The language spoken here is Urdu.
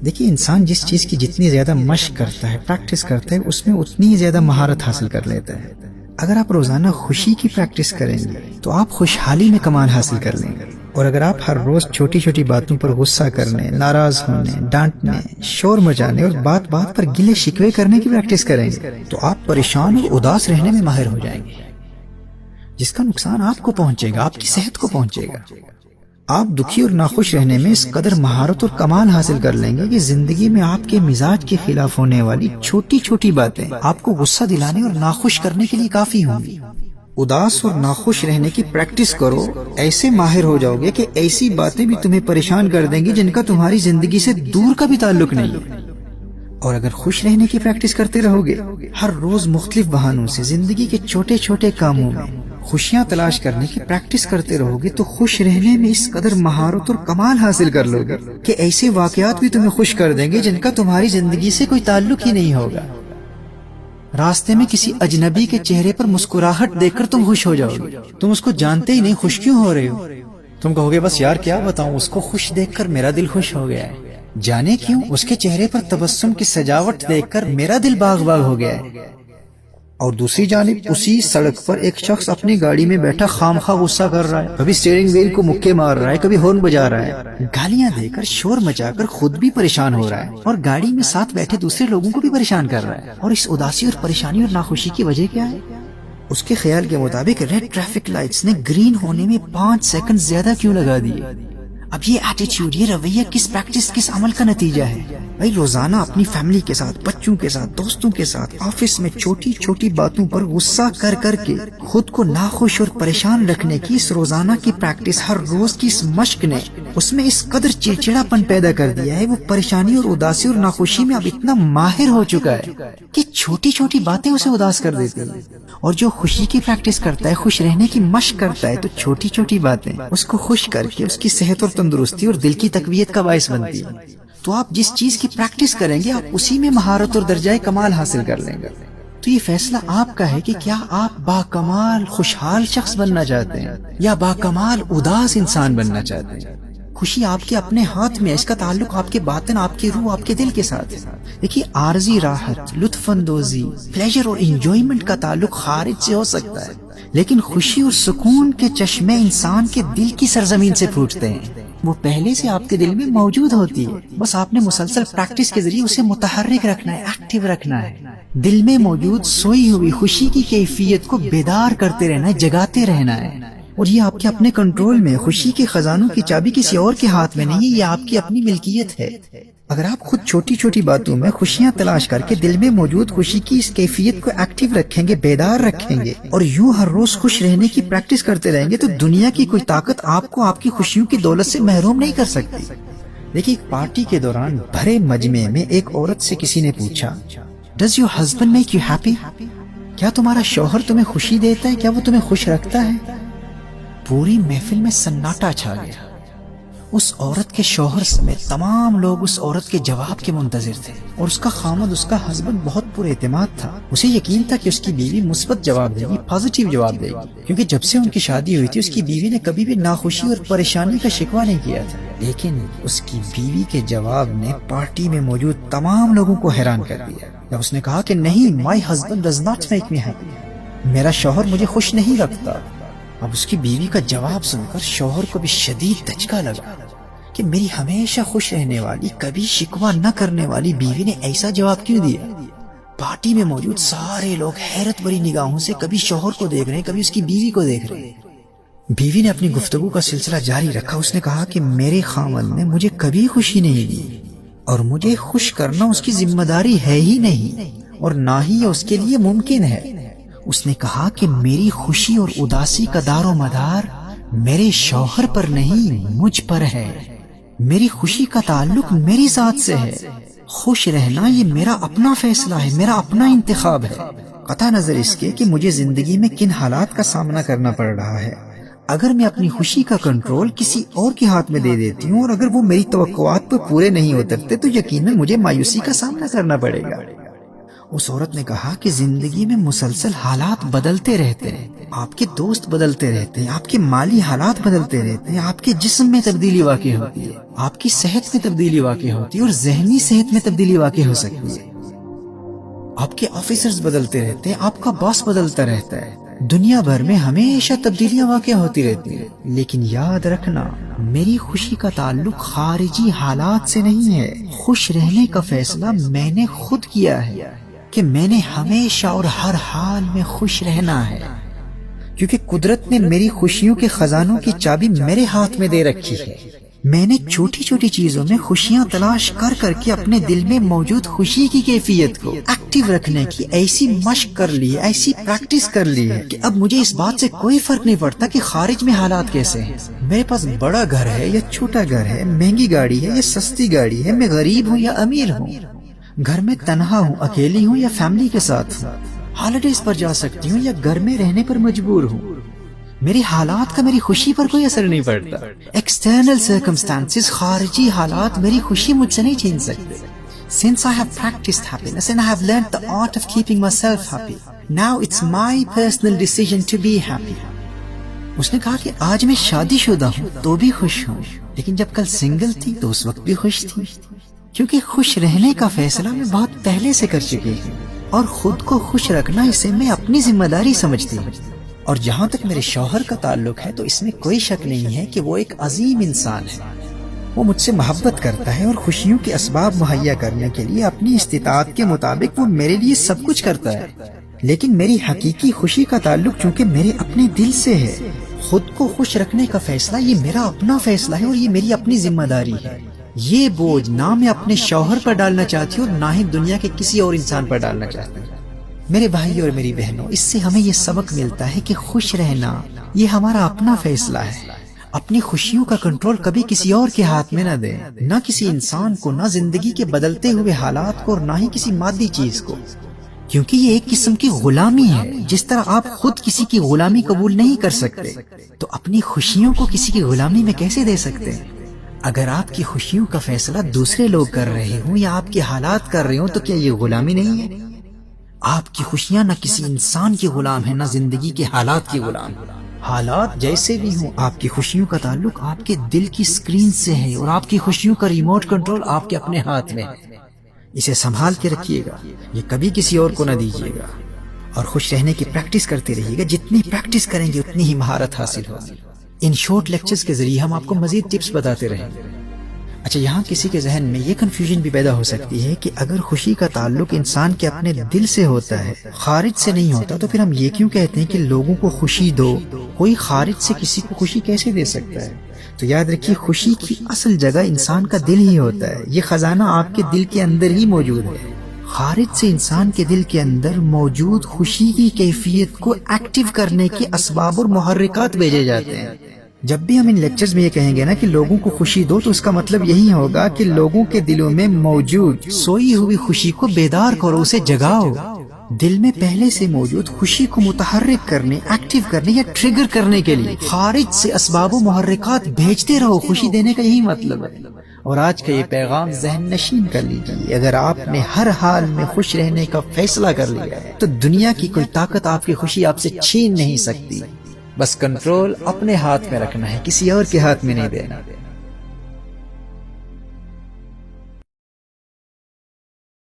دیکھیے انسان جس چیز کی جتنی زیادہ مشق کرتا ہے، پریکٹس کرتا ہے، اس میں اتنی ہی زیادہ مہارت حاصل کر لیتا ہے۔ اگر آپ روزانہ خوشی کی پریکٹس کریں گے تو آپ خوشحالی میں کمال حاصل کر لیں گے، اور اگر آپ ہر روز چھوٹی چھوٹی باتوں پر غصہ کرنے، ناراض ہونے، ڈانٹنے، شور مچانے اور بات بات پر گلے شکوے کرنے کی پریکٹس کریں گے تو آپ پریشان اور اداس رہنے میں ماہر ہو جائیں گے، جس کا نقصان آپ کو پہنچے گا، آپ کی صحت کو پہنچے گا۔ آپ دکھی اور ناخوش رہنے میں اس قدر مہارت اور کمال حاصل کر لیں گے کہ زندگی میں آپ کے مزاج کے خلاف ہونے والی چھوٹی چھوٹی باتیں آپ کو غصہ دلانے اور ناخوش کرنے کے لیے کافی ہوں گی۔ اداس اور ناخوش رہنے کی پریکٹس کرو، ایسے ماہر ہو جاؤ گے کہ ایسی باتیں بھی تمہیں پریشان کر دیں گی جن کا تمہاری زندگی سے دور کا بھی تعلق نہیں ہے۔ اور اگر خوش رہنے کی پریکٹس کرتے رہو گے، ہر روز مختلف بہانوں سے زندگی کے چھوٹے چھوٹے کاموں میں خوشیاں تلاش کرنے کی پریکٹس کرتے رہو گے تو خوش رہنے میں اس قدر مہارت اور کمال حاصل کر لو گے کہ ایسے واقعات بھی تمہیں خوش کر دیں گے جن کا تمہاری زندگی سے کوئی تعلق ہی نہیں ہوگا۔ راستے میں کسی اجنبی کے چہرے پر مسکراہٹ دیکھ کر تم خوش ہو جاؤ گے، تم اس کو جانتے ہی نہیں، خوش کیوں ہو رہے ہو؟ تم کہو گے بس یار کیا بتاؤں، اس کو خوش دیکھ کر میرا دل خوش ہو گیا ہے، جانے کیوں اس کے چہرے پر تبسم کی سجاوٹ دیکھ کر میرا دل باغ باغ ہو گیا ہے۔ اور دوسری جانب اسی سڑک پر ایک شخص اپنی گاڑی میں بیٹھا خامخواہ غصہ کر رہا ہے، کبھی اسٹیئرنگ وہیل کو مکے مار رہا ہے، کبھی ہارن بجا رہا ہے، گالیاں دے کر شور مچا کر خود بھی پریشان ہو رہا ہے اور گاڑی میں ساتھ بیٹھے دوسرے لوگوں کو بھی پریشان کر رہا ہے۔ اور اس اداسی اور پریشانی اور ناخوشی کی وجہ کیا ہے؟ اس کے خیال کے مطابق ریڈ ٹریفک لائٹس نے گرین ہونے میں 5 سیکنڈ زیادہ کیوں لگا دیے؟ اب یہ ایٹیٹیوڈ، یہ رویہ کس پریکٹس، کس عمل کا نتیجہ ہے؟ بھائی روزانہ اپنی فیملی کے ساتھ، بچوں کے ساتھ، دوستوں کے ساتھ، آفس میں چھوٹی چھوٹی باتوں پر غصہ کر کر کے خود کو ناخوش اور پریشان رکھنے کی اس روزانہ کی پریکٹس، ہر روز کی اس مشق نے اس میں اس قدر چڑچڑاپن پیدا کر دیا ہے، وہ پریشانی اور اداسی اور ناخوشی میں اب اتنا ماہر ہو چکا ہے کہ چھوٹی چھوٹی باتیں اسے اداس کر دیتی ہیں۔ اور جو خوشی کی پریکٹس کرتا ہے، خوش رہنے کی مشق کرتا ہے، تو چھوٹی چھوٹی باتیں اس کو خوش کر کے اس کی صحت اور تندرستی اور دل کی تقویت کا باعث بنتی ہے۔ تو آپ جس چیز کی پریکٹس کریں گے آپ اسی میں مہارت اور درجہ کمال حاصل کر لیں گے۔ تو یہ فیصلہ آپ کا ہے کہ کیا آپ باکمال خوشحال شخص بننا چاہتے ہیں یا باکمال اداس انسان بننا چاہتے ہیں۔ خوشی آپ کے اپنے ہاتھ میں ہے، اس کا تعلق آپ کے باطن، آپ کے روح، آپ کے دل کے ساتھ ہے۔ دیکھیے عارضی راحت، لطف اندوزی، پلیجر اور انجوائمنٹ کا تعلق خارج سے ہو سکتا ہے، لیکن خوشی اور سکون کے چشمے انسان کے دل کی سرزمین سے پھوٹتے ہیں، وہ پہلے سے آپ کے دل میں موجود ہوتی ہے، بس آپ نے مسلسل پریکٹس کے ذریعے اسے متحرک رکھنا ہے، ایکٹیو رکھنا ہے۔ دل میں موجود سوئی ہوئی خوشی کی کیفیت کو بیدار کرتے رہنا ہے، جگاتے رہنا ہے، اور یہ آپ کے اپنے کنٹرول میں ہے۔ خوشی کے خزانوں کی چابی کسی اور کے ہاتھ میں نہیں ہے، یہ آپ کی اپنی ملکیت ہے۔ اگر آپ خود چھوٹی چھوٹی باتوں میں خوشیاں تلاش کر کے دل میں موجود خوشی کی اس کیفیت کو ایکٹیو رکھیں گے، بیدار رکھیں گے، اور یوں ہر روز خوش رہنے کی پریکٹس کرتے رہیں گے تو دنیا کی کوئی طاقت آپ کو آپ کی خوشیوں کی دولت سے محروم نہیں کر سکتی۔ دیکھیے ایک پارٹی کے دوران بھرے مجمع میں ایک عورت سے کسی نے پوچھا، Does your husband make you happy؟ کیا تمہارا شوہر تمہیں خوشی دیتا ہے؟ کیا وہ تمہیں خوش رکھتا ہے؟ پوری محفل میں سناٹا چھا گیا۔ اس عورت کے شوہر سمیت تمام لوگ اس عورت کے جواب کے منتظر تھے، اور اس کا خامد، اس کا ہسبینڈ بہت پر اعتماد تھا۔ اسے یقین تھا کہ اس کی بیوی مثبت جواب دے گی، پازیٹیو جواب دے گی، کیونکہ جب سے ان کی شادی ہوئی تھی اس کی بیوی نے کبھی بھی ناخوشی اور پریشانی کا شکوہ نہیں کیا تھا۔ لیکن اس کی بیوی کے جواب نے پارٹی میں موجود تمام لوگوں کو حیران کر دیا جب اس نے کہا کہ نہیں، my husband does not make me happy، میرا شوہر مجھے خوش نہیں رکھتا۔ اب اس کی بیوی کا جواب سن کر شوہر کو بھی شدید دھچکا لگا کہ میری ہمیشہ خوش رہنے والی، کبھی شکوہ نہ کرنے والی بیوی نے ایسا جواب کیوں دیا؟ پارٹی میں موجود سارے لوگ حیرت بھری نگاہوں سے کبھی شوہر کو دیکھ رہے ہیں، کبھی اس کی بیوی کو دیکھ رہے ہیں۔ بیوی نے اپنی گفتگو کا سلسلہ جاری رکھا۔ اس نے کہا کہ میرے خاوند نے مجھے کبھی خوشی نہیں دی، اور مجھے خوش کرنا اس کی ذمہ داری ہے ہی نہیں، اور نہ ہی یہ اس کے لیے ممکن ہے۔ اس نے کہا کہ میری خوشی اور اداسی کا دار و مدار میرے شوہر پر نہیں، مجھ پر ہے۔ میری خوشی کا تعلق میری ذات سے ہے۔ خوش رہنا یہ میرا اپنا فیصلہ ہے، میرا اپنا انتخاب ہے، قطع نظر اس کے کہ مجھے زندگی میں کن حالات کا سامنا کرنا پڑ رہا ہے۔ اگر میں اپنی خوشی کا کنٹرول کسی اور کے ہاتھ میں دے دیتی ہوں، اور اگر وہ میری توقعات پر پورے نہیں اترتے تو یقیناً مجھے مایوسی کا سامنا کرنا پڑے گا۔ اس عورت نے کہا کہ زندگی میں مسلسل حالات بدلتے رہتے ہیں، آپ کے دوست بدلتے رہتے ہیں، آپ کے مالی حالات بدلتے رہتے ہیں، آپ کے جسم میں تبدیلی واقع ہوتی ہے، آپ کی صحت میں تبدیلی واقع ہوتی ہے، اور ذہنی صحت میں تبدیلی واقع ہو سکتی ہے۔ آپ کے آفیسرز بدلتے رہتے ہیں، آپ کا باس بدلتا رہتا ہے، دنیا بھر میں ہمیشہ تبدیلیاں واقع ہوتی رہتی ہیں۔ لیکن یاد رکھنا، میری خوشی کا تعلق خارجی حالات سے نہیں ہے۔ خوش رہنے کا فیصلہ میں نے خود کیا ہے کہ میں نے ہمیشہ اور ہر حال میں خوش رہنا ہے، کیونکہ قدرت نے میری خوشیوں کے خزانوں کی چابی میرے ہاتھ میں دے رکھی ہے۔ میں نے چھوٹی چھوٹی چیزوں میں خوشیاں تلاش کر کر کے اپنے دل میں موجود خوشی کی کیفیت کو ایکٹیو رکھنے کی ایسی مشق کر لی ہے، ایسی پریکٹس کر لی ہے کہ اب مجھے اس بات سے کوئی فرق نہیں پڑتا کہ خارج میں حالات کیسے ہیں۔ میرے پاس بڑا گھر ہے یا چھوٹا گھر ہے، مہنگی گاڑی ہے یا سستی گاڑی ہے، میں غریب ہوں یا امیر ہوں، گھر میں تنہا ہوں، اکیلی ہوں یا فیملی کے ساتھ ہوں، ہالیڈیز پر جا سکتی ہوں یا گھر میں رہنے پر مجبور ہوں، میری حالات کا میری خوشی پر کوئی اثر نہیں پڑتا۔ ایکسٹرنل سرکمسٹانسز، خارجی حالات میری خوشی مجھ سے نہیں چھین سکتے۔ Since I have practiced happiness and I have learned the art of keeping myself happy, now it's my personal decision to be happy۔ اس نے کہا کہ آج میں شادی شدہ ہوں تو بھی خوش ہوں، لیکن جب کل سنگل تھی تو اس وقت بھی خوش تھی، کیونکہ خوش رہنے کا فیصلہ میں بہت پہلے سے کر چکی ہوں، اور خود کو خوش رکھنا اسے میں اپنی ذمہ داری سمجھتی ہوں۔ اور جہاں تک میرے شوہر کا تعلق ہے تو اس میں کوئی شک نہیں ہے کہ وہ ایک عظیم انسان ہے۔ وہ مجھ سے محبت کرتا ہے اور خوشیوں کے اسباب مہیا کرنے کے لیے اپنی استطاعت کے مطابق وہ میرے لیے سب کچھ کرتا ہے۔ لیکن میری حقیقی خوشی کا تعلق چونکہ میرے اپنے دل سے ہے۔ خود کو خوش رکھنے کا فیصلہ یہ میرا اپنا فیصلہ ہے اور یہ میری اپنی ذمہ داری ہے۔ یہ بوجھ نہ میں اپنے شوہر پر ڈالنا چاہتی ہوں اور نہ ہی دنیا کے کسی اور انسان پر ڈالنا چاہتی ہوں۔ میرے بھائی اور میری بہنوں، اس سے ہمیں یہ سبق ملتا ہے کہ خوش رہنا یہ ہمارا اپنا فیصلہ ہے۔ اپنی خوشیوں کا کنٹرول کبھی کسی اور کے ہاتھ میں نہ دیں، نہ کسی انسان کو، نہ زندگی کے بدلتے ہوئے حالات کو، اور نہ ہی کسی مادی چیز کو، کیونکہ یہ ایک قسم کی غلامی ہے۔ جس طرح آپ خود کسی کی غلامی قبول نہیں کر سکتے تو اپنی خوشیوں کو کسی کی غلامی میں کیسے دے سکتے؟ اگر آپ کی خوشیوں کا فیصلہ دوسرے لوگ کر رہے ہوں یا آپ کے حالات کر رہے ہوں تو کیا یہ غلامی نہیں ہے؟ آپ کی خوشیاں نہ کسی انسان کی غلام ہیں، نہ زندگی کے حالات کی غلام۔ حالات جیسے بھی ہوں، آپ کی خوشیوں کا تعلق آپ کے دل کی سکرین سے ہے، اور آپ کی خوشیوں کا ریموٹ کنٹرول آپ کے اپنے ہاتھ میں ہے۔ اسے سنبھال کے رکھیے گا، یہ کبھی کسی اور کو نہ دیجیے گا، اور خوش رہنے کی پریکٹس کرتے رہیے گا۔ جتنی پریکٹس کریں گے اتنی ہی مہارت حاصل ہوگی۔ ان شارٹ لیکچرز کے ذریعے ہم آپ کو مزید ٹپس بتاتے رہیں گے۔ اچھا، یہاں کسی کے ذہن میں یہ کنفیوژن بھی پیدا ہو سکتی ہے کہ اگر خوشی کا تعلق انسان کے اپنے دل سے ہوتا ہے، خارج سے نہیں ہوتا، تو پھر ہم یہ کیوں کہتے ہیں کہ لوگوں کو خوشی دو؟ کوئی خارج سے کسی کو خوشی کیسے دے سکتا ہے؟ تو یاد رکھیے، خوشی کی اصل جگہ انسان کا دل ہی ہوتا ہے۔ یہ خزانہ آپ کے دل کے اندر ہی موجود ہے۔ خارج سے انسان کے دل کے اندر موجود خوشی کی کیفیت کو ایکٹیو کرنے کے اسباب اور محرکات بھیجے جاتے ہیں۔ جب بھی ہم ان لیکچرز میں یہ کہیں گے نا کہ لوگوں کو خوشی دو، تو اس کا مطلب یہی ہوگا کہ لوگوں کے دلوں میں موجود سوئی ہوئی خوشی کو بیدار کرو، اسے جگاؤ۔ دل میں پہلے سے موجود خوشی کو متحرک کرنے، ایکٹیو کرنے یا ٹریگر کرنے کے لیے خارج سے اسباب و محرکات بھیجتے رہو۔ خوشی دینے کا یہی مطلب ہے۔ اور آج کا یہ پیغام ذہن نشین کر لیجیے، اگر آپ نے ہر حال میں خوش رہنے کا فیصلہ کر لیا ہے تو دنیا کی کوئی طاقت آپ کی خوشی آپ سے چھین نہیں سکتی۔ بس کنٹرول اپنے ہاتھ میں رکھنا ہے، کسی اور کے ہاتھ میں نہیں دینا۔